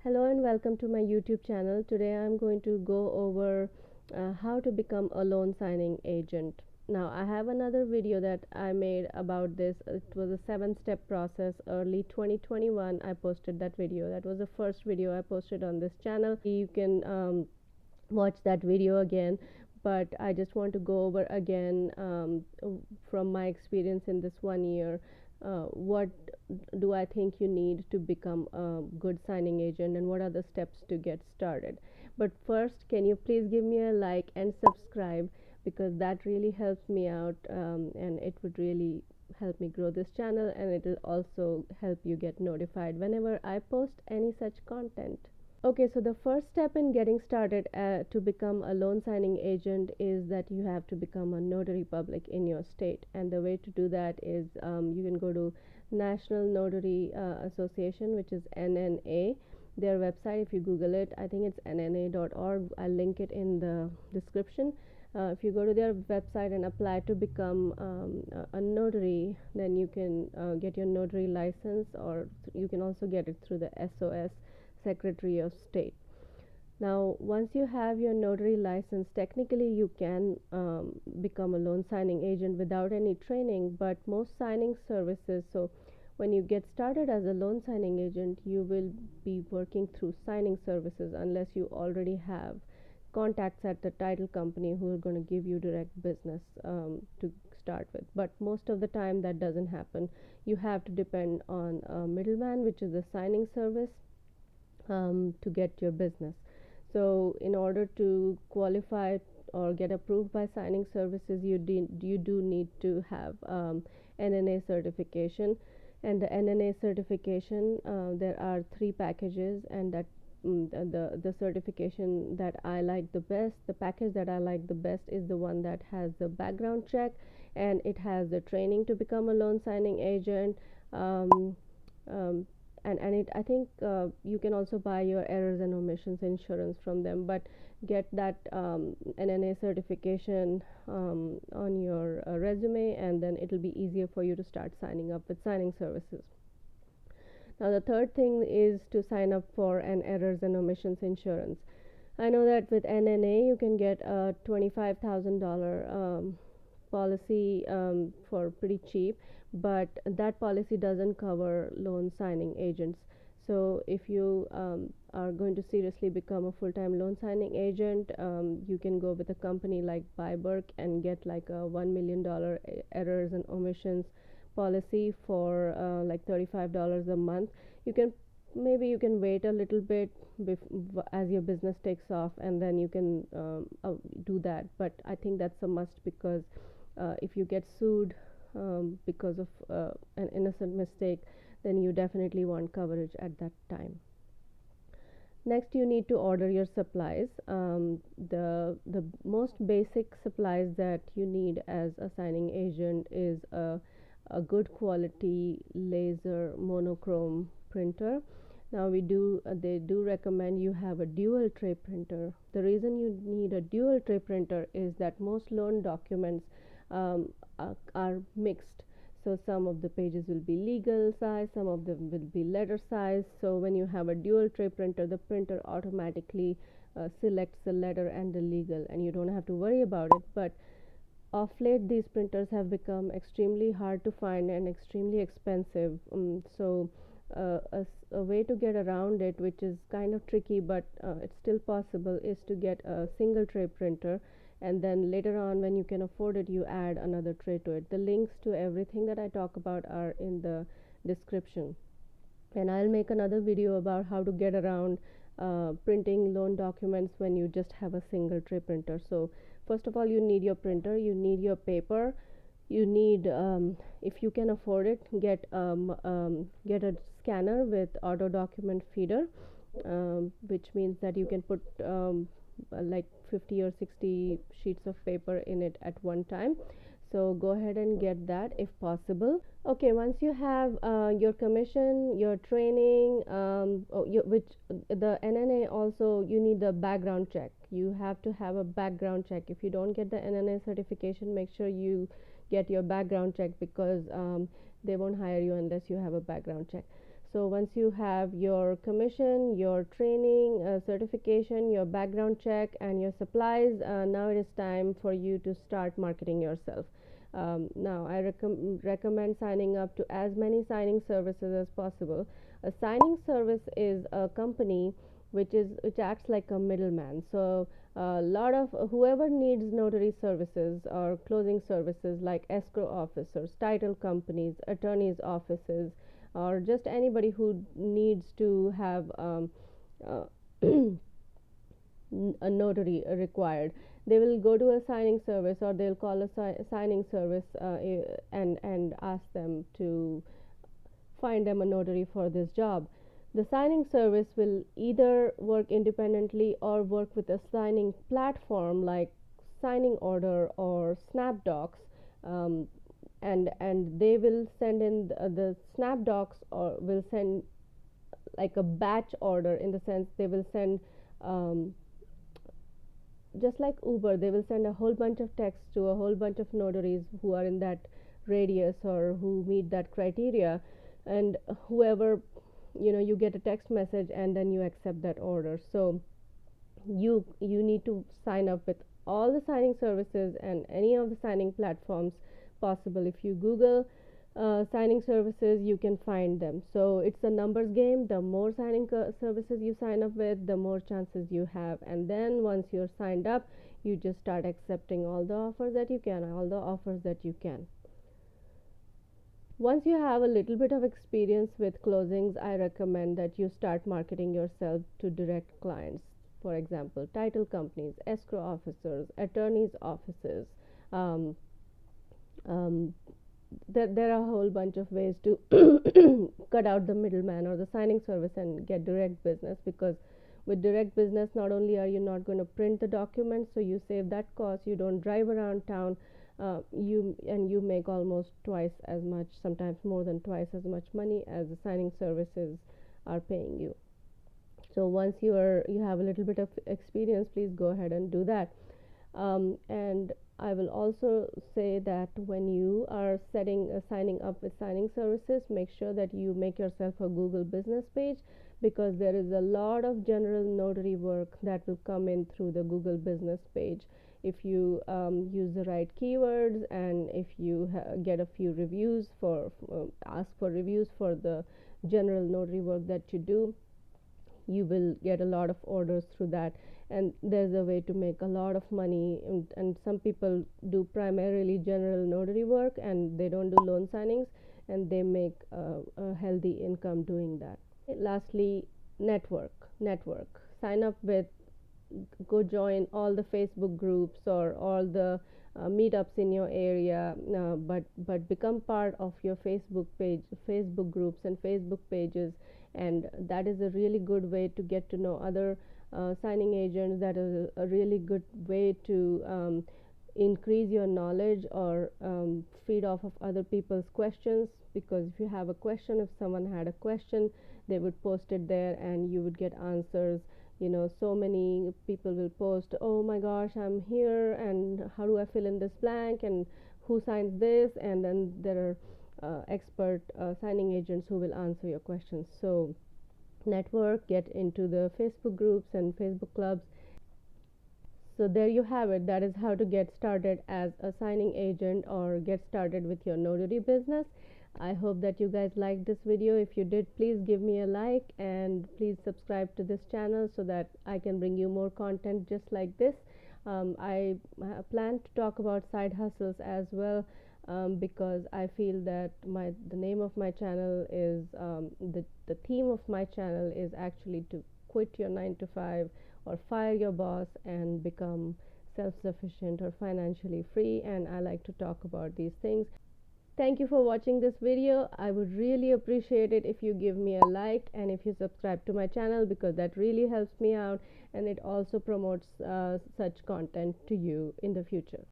Hello and welcome to my YouTube channel. Today I'm going to go over how to become a loan signing agent. Now, I have another video that I made about this. It was a 7-step process. Early 2021, I posted that video. That was the first video I posted on this channel. You can watch that video again, but I just want to go over again from my experience in this 1 year. What do I think you need to become a good signing agent, and what are the steps to get started? But first, can you please give me a like and subscribe, because that really helps me out, and it would really help me grow this channel, and it will also help you get notified whenever I post any such content. Okay, so the first step in getting started to become a loan signing agent is that you have to become a notary public in your state. And the way to do that is you can go to National Notary Association, which is NNA. Their website, if you Google it, I think it's nna.org. I'll link it in the description. If you go to their website and apply to become a notary, then you can get your notary license, or you can also get it through the SOS, Secretary of State. Now, once you have your notary license, technically you can become a loan signing agent without any training, but most signing services, so when you get started as a loan signing agent, you will be working through signing services unless you already have contacts at the title company who are going to give you direct business to start with. But most of the time that doesn't happen. You have to depend on a middleman, which is the signing service, to get your business. So in order to qualify or get approved by signing services, you do need to have NNA certification. And the NNA certification, there are 3 packages, and that the certification that I like the best, the package that I like the best, is the one that has the background check, and it has the training to become a loan signing agent. Um, um, and it, I think you can also buy your errors and omissions insurance from them, but get that NNA certification on your resume, and then it'll be easier for you to start signing up with signing services. Now, the third thing is to sign up for an errors and omissions insurance. I know that with NNA you can get a $25,000 policy for pretty cheap, but that policy doesn't cover loan signing agents. So if you are going to seriously become a full-time loan signing agent, you can go with a company like Byberg and get like a $1 million errors and omissions policy for like $35 a month. You can maybe you can wait a little bit as your business takes off, and then you can do that. But I think that's a must, because if you get sued because of an innocent mistake, then you definitely want coverage at that time. Next, you need to order your supplies. The most basic supplies that you need as a signing agent is a good quality laser monochrome printer. Now they do recommend you have a dual tray printer. The reason you need a dual tray printer is that most loan documents are mixed. So some of the pages will be legal size, some of them will be letter size. So when you have a dual tray printer, the printer automatically selects the letter and the legal, and you don't have to worry about it. But of late, these printers have become extremely hard to find and extremely expensive. A way to get around it, which is kind of tricky, but it's still possible, is to get a single tray printer, and then later on, when you can afford it, you add another tray to it. The links to everything that I talk about are in the description, and I'll make another video about how to get around printing loan documents when you just have a single tray printer. So first of all, you need your printer, you need your paper, you need, if you can afford it, get a scanner with auto document feeder, which means that you can put like 50 or 60 sheets of paper in it at one time. So go ahead and get that if possible. Okay, once you have your commission, your training, which the NNA also, you need the background check. You have to have a background check. If you don't get the NNA certification, make sure you get your background check, because they won't hire you unless you have a background check. So once you have your commission, your training, certification, your background check, and your supplies, now it is time for you to start marketing yourself. Now I recommend signing up to as many signing services as possible. A signing service is a company which acts like a middleman. So a lot of whoever needs notary services or closing services like escrow officers, title companies, attorneys offices, or just anybody who needs to have uh, a notary required, they will go to a signing service or they'll call a signing service and ask them to find them a notary for this job. The signing service will either work independently or work with a signing platform like Signing Order or SnapDocs, um, and they will send in the SnapDocs or will send like a batch order, in the sense they will send um, just like Uber, they will send a whole bunch of texts to a whole bunch of notaries who are in that radius or who meet that criteria, and whoever, you get a text message and then you accept that order. So you need to sign up with all the signing services and any of the signing platforms possible. If you Google signing services, you can find them. So it's a numbers game. The more signing services you sign up with, the more chances you have. And then once you're signed up, you just start accepting all the offers that you can, Once you have a little bit of experience with closings, I recommend that you start marketing yourself to direct clients. For example, title companies, escrow officers, attorneys' offices. Um, um, there are a whole bunch of ways to cut out the middleman or the signing service and get direct business, because with direct business, not only are you not going to print the documents, so you save that cost, you don't drive around town, you make almost twice as much, sometimes more than twice as much money as the signing services are paying you. So once you have a little bit of experience, please go ahead and do that. And I will also say that when you are signing up with signing services, make sure that you make yourself a Google business page, because there is a lot of general notary work that will come in through the Google business page. If you use the right keywords, and if you get a few reviews ask for reviews for the general notary work that you do, you will get a lot of orders through that. And there's a way to make a lot of money, and some people do primarily general notary work and they don't do loan signings, and they make a healthy income doing that. Lastly, network sign up with go join all the Facebook groups or all the meetups in your area, but become part of your Facebook groups and Facebook pages, and that is a really good way to get to know other signing agents. That is a really good way to increase your knowledge or feed off of other people's questions, because if you have a question, if someone had a question, they would post it there and you would get answers. So many people will post, oh my gosh, I'm here and how do I fill in this blank and who signs this, and then there are expert signing agents who will answer your questions. So network, get into the Facebook groups and Facebook clubs. So there you have it. That is how to get started as a signing agent or get started with your notary business. I hope that you guys liked this video. If you did, please give me a like and please subscribe to this channel so that I can bring you more content just like this. I plan to talk about side hustles as well, because I feel that the name of my channel is the theme of my channel is actually to quit your 9 to 5 or fire your boss and become self-sufficient or financially free, and I like to talk about these things. Thank you for watching this video. I would really appreciate it if you give me a like and if you subscribe to my channel, because that really helps me out and it also promotes such content to you in the future.